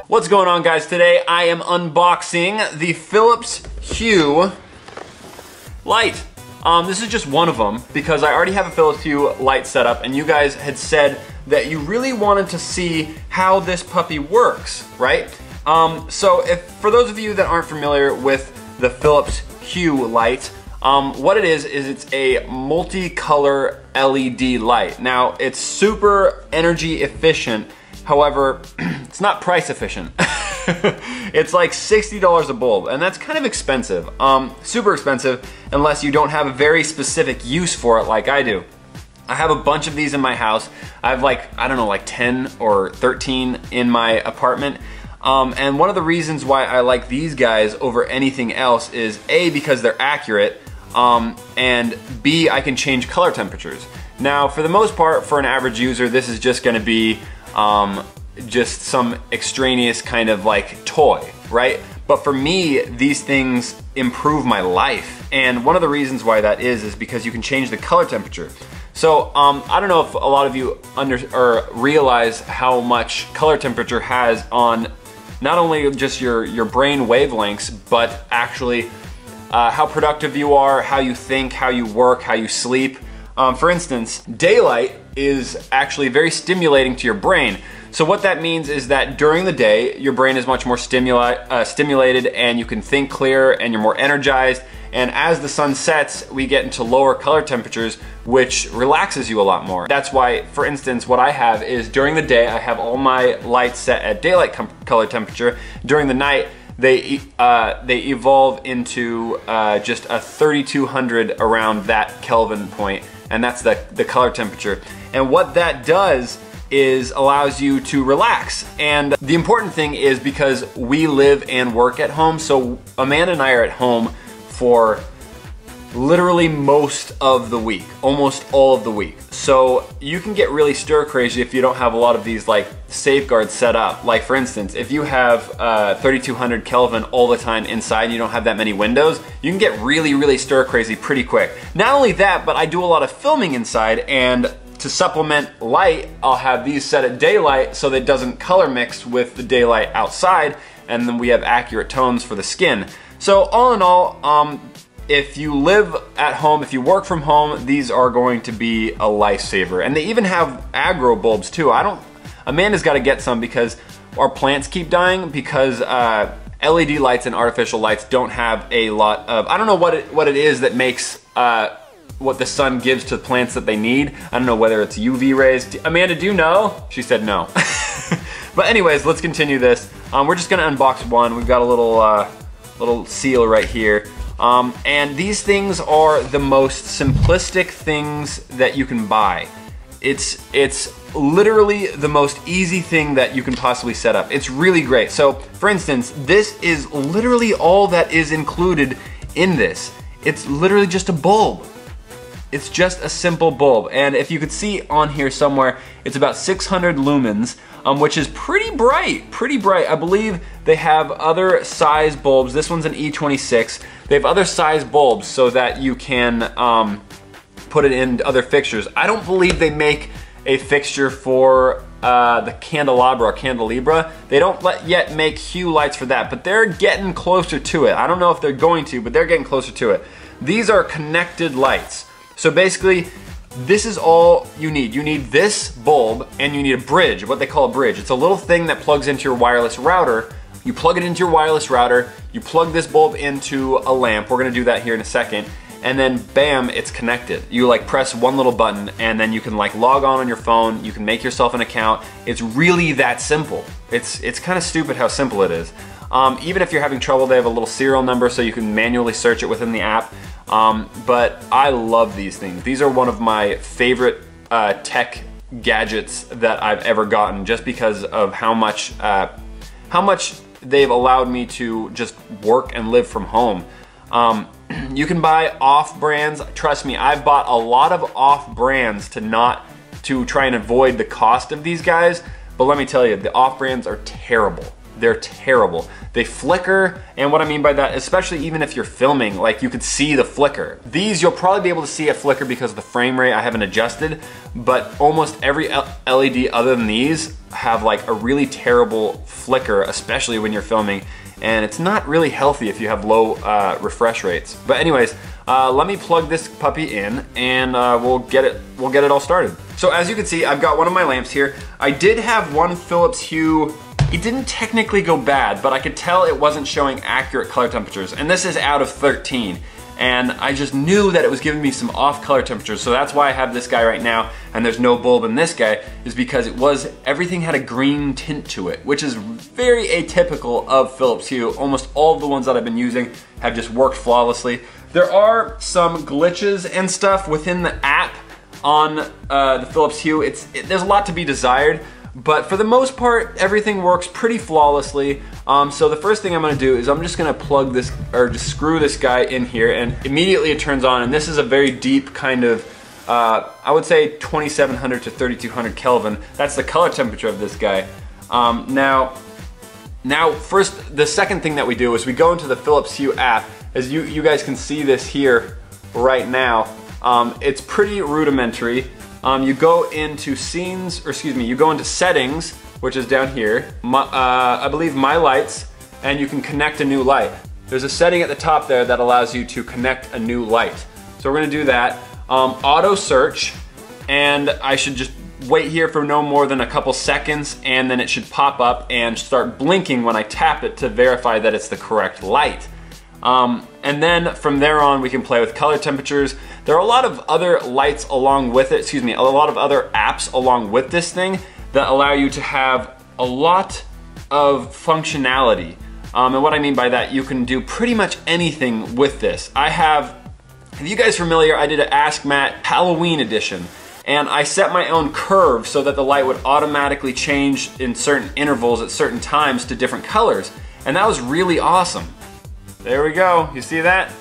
What's going on, guys? Today I am unboxing the Philips Hue light. This is just one of them because I already have a Philips Hue light set up, and you guys had said that you really wanted to see how this puppy works, right? So for those of you that aren't familiar with the Philips Hue light, what it is it's a multicolor LED light. Now, it's super energy efficient. However, it's not price efficient. It's like $60 a bulb, and that's kind of expensive. Super expensive unless you don't have a very specific use for it like I do. I have a bunch of these in my house. I have like, I don't know, like 10 or 13 in my apartment. And one of the reasons why I like these guys over anything else is A, because they're accurate, and B, I can change color temperatures. Now, for the most part, for an average user, this is just gonna be just some extraneous kind of like toy, right? But for me, these things improve my life. And one of the reasons why that is because you can change the color temperature. So I don't know if a lot of you realize how much color temperature has on not only just your brain wavelengths, but actually how productive you are, how you think, how you work, how you sleep. For instance, daylight is actually very stimulating to your brain. So what that means is that during the day, your brain is much more stimulated, and you can think clearer and you're more energized. And as the sun sets, we get into lower color temperatures, which relaxes you a lot more. That's why, for instance, what I have is during the day, I have all my lights set at daylight color temperature. During the night, they evolve into just a 3200 around that Kelvin point, and that's the color temperature. And what that does is allows you to relax. And the important thing is because we live and work at home, so Amanda and I are at home for literally most of the week, almost all of the week. So you can get really stir crazy if you don't have a lot of these like safeguards set up. Like for instance, if you have 3200 Kelvin all the time inside and you don't have that many windows, you can get really stir crazy pretty quick. Not only that, but I do a lot of filming inside, and to supplement light, I'll have these set at daylight so that it doesn't color mix with the daylight outside, and then we have accurate tones for the skin. So all in all, if you live at home, if you work from home, these are going to be a lifesaver. And they even have aggro bulbs too. Amanda's got to get some because our plants keep dying because LED lights and artificial lights don't have a lot of, I don't know what it is that makes what the sun gives to plants that they need. I don't know whether it's UV rays. Amanda, do you know? She said no. But anyways, let's continue this. We're just gonna unbox one. We've got a little seal right here. And these things are the most simplistic things that you can buy. It's literally the most easy thing that you can possibly set up. It's really great. So for instance, this is literally all that is included in this. It's literally just a bulb. It's just a simple bulb, and if you could see on here somewhere, it's about 600 lumens, which is pretty bright, I believe they have other size bulbs. This one's an E26. They have other size bulbs so that you can put it in other fixtures. I don't believe they make a fixture for the candelabra. They don't yet make Hue lights for that, but they're getting closer to it. I don't know if they're going to, but they're getting closer to it. These are connected lights. So basically, this is all you need. You need this bulb, and you need a bridge, what they call a bridge. It's a little thing that plugs into your wireless router. You plug it into your wireless router, you plug this bulb into a lamp. We're gonna do that here in a second. And then bam, it's connected. You like press one little button, and then you can like log on your phone, you can make yourself an account. It's really that simple. It's kind of stupid how simple it is. Even if you're having trouble, they have a little serial number so you can manually search it within the app. But I love these things. These are one of my favorite tech gadgets that I've ever gotten, just because of how much they've allowed me to just work and live from home. You can buy off brands. Trust me, I've bought a lot of off brands to try and avoid the cost of these guys. But let me tell you, the off brands are terrible. they're terrible. They flicker, and what I mean by that, especially even if you're filming, like you could see the flicker. These, you'll probably be able to see a flicker because of the frame rate I haven't adjusted, but almost every LED other than these have like a really terrible flicker, especially when you're filming, and it's not really healthy if you have low refresh rates. But anyways, let me plug this puppy in, and we'll get it all started. So as you can see, I've got one of my lamps here. I did have one Philips Hue. It didn't technically go bad, but I could tell it wasn't showing accurate color temperatures, and this is out of 13. And I just knew that it was giving me some off color temperatures, so that's why I have this guy right now, and there's no bulb in this guy, is because everything had a green tint to it, which is very atypical of Philips Hue. Almost all of the ones that I've been using have just worked flawlessly. There are some glitches and stuff within the app on the Philips Hue. There's a lot to be desired, but for the most part, everything works pretty flawlessly. So the first thing I'm gonna do is I'm just gonna plug this, or just screw this guy in here, and immediately it turns on, and this is a very deep kind of, I would say 2700 to 3200 Kelvin. That's the color temperature of this guy. Now first, the second thing that we do is we go into the Philips Hue app. As you guys can see this here right now, it's pretty rudimentary. You go into scenes, or excuse me, you go into settings, which is down here, I believe my lights, and you can connect a new light. There's a setting at the top there that allows you to connect a new light. So we're gonna do that. Auto search, and I should just wait here for no more than a couple seconds, and then it should pop up and start blinking when I tap it to verify that it's the correct light. And then from there on, we can play with color temperatures. There are a lot of other lights along with it, excuse me, a lot of other apps along with this thing that allow you to have a lot of functionality. And what I mean by that, you can do pretty much anything with this. If you guys are familiar, I did an Ask Matt Halloween edition, and I set my own curve so that the light would automatically change in certain intervals at certain times to different colors. And that was really awesome. There we go, you see that?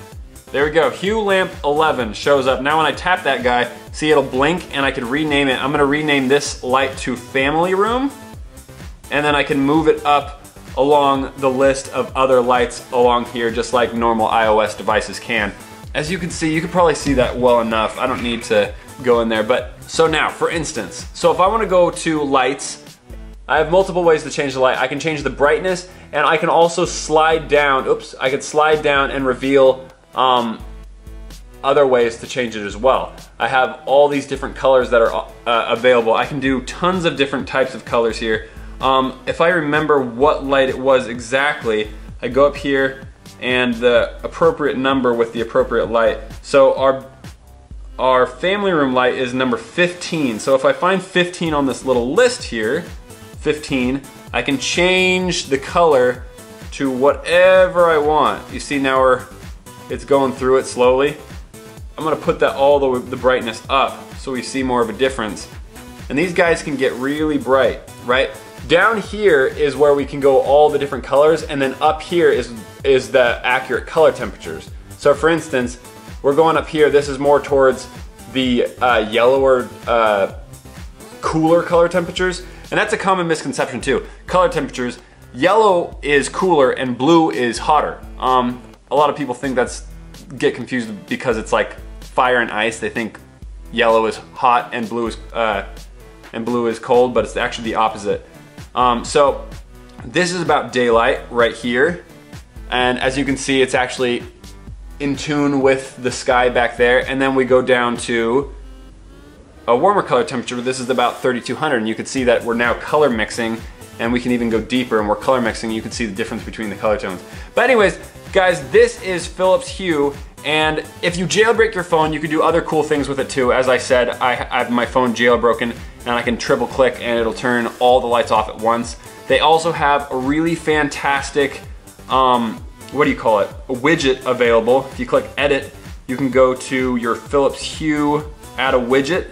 There we go, Hue Lamp 11 shows up. Now when I tap that guy, see it'll blink, and I could rename it. I'm gonna rename this light to Family Room, and then I can move it up along the list of other lights along here, just like normal iOS devices can. As you can see, you can probably see that well enough. I don't need to go in there, but so now, for instance, so if I wanna go to lights, I have multiple ways to change the light. I can change the brightness, and I can also slide down, I could slide down and reveal other ways to change it as well. I have all these different colors that are available. I can do tons of different types of colors here. If I remember what light it was exactly, I go up here and the appropriate number with the appropriate light. So our family room light is number 15. So if I find 15 on this little list here, 15, I can change the color to whatever I want. You see now it's going through it slowly. I'm gonna put that all the brightness up so we see more of a difference. And these guys can get really bright, right? Down here is where we can go all the different colors, and then up here is the accurate color temperatures. So for instance, we're going up here, this is more towards the yellower, cooler color temperatures. And that's a common misconception too. Color temperatures, yellow is cooler and blue is hotter. A lot of people think get confused because it's like fire and ice. They think yellow is hot and blue is cold, but it's actually the opposite. So this is about daylight right here. And as you can see, it's actually in tune with the sky back there. And then we go down to a warmer color temperature. This is about 3200, and you can see that we're now color mixing, and we can even go deeper and we're color mixing. You can see the difference between the color tones. But anyways, guys, this is Philips Hue, and if you jailbreak your phone, you can do other cool things with it too. As I said, I have my phone jailbroken, and I can triple click and it'll turn all the lights off at once. They also have a really fantastic, what do you call it? A widget available. If you click edit, you can go to your Philips Hue, add a widget.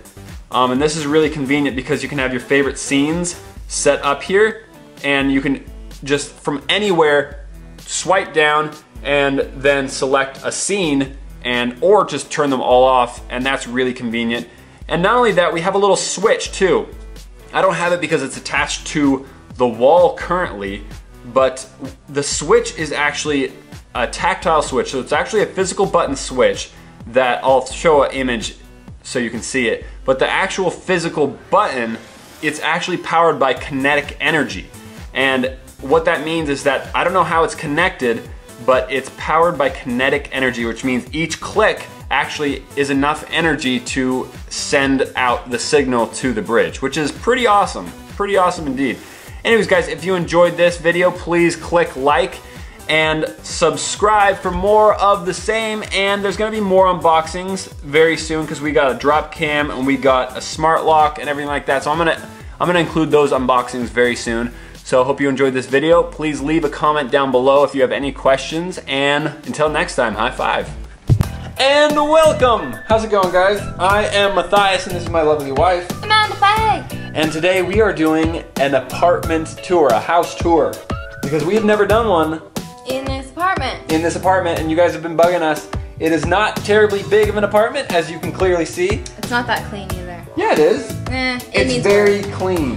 And this is really convenient because you can have your favorite scenes set up here, and you can just from anywhere swipe down and then select a scene, or just turn them all off, and that's really convenient. And not only that, we have a little switch too. I don't have it because it's attached to the wall currently, but the switch is actually a tactile switch. So it's actually a physical button switch that I'll show an image so you can see it. But the actual physical button, it's actually powered by kinetic energy. And what that means is that, I don't know how it's connected, but it's powered by kinetic energy, which means each click actually is enough energy to send out the signal to the bridge, which is pretty awesome indeed. Anyways guys, if you enjoyed this video, please click like and subscribe for more of the same, and there's gonna be more unboxings very soon because we got a drop cam and we got a smart lock and everything like that, so I'm gonna include those unboxings very soon. So I hope you enjoyed this video. Please leave a comment down below if you have any questions, and until next time, high five. And welcome! How's it going, guys? I am Matthias and this is my lovely wife. Amanda. And today we are doing an apartment tour, a house tour, because we have never done one In this apartment, and you guys have been bugging us. It is not terribly big of an apartment, as you can clearly see. It's not that clean either. Yeah, it is. It It's needs very work. clean.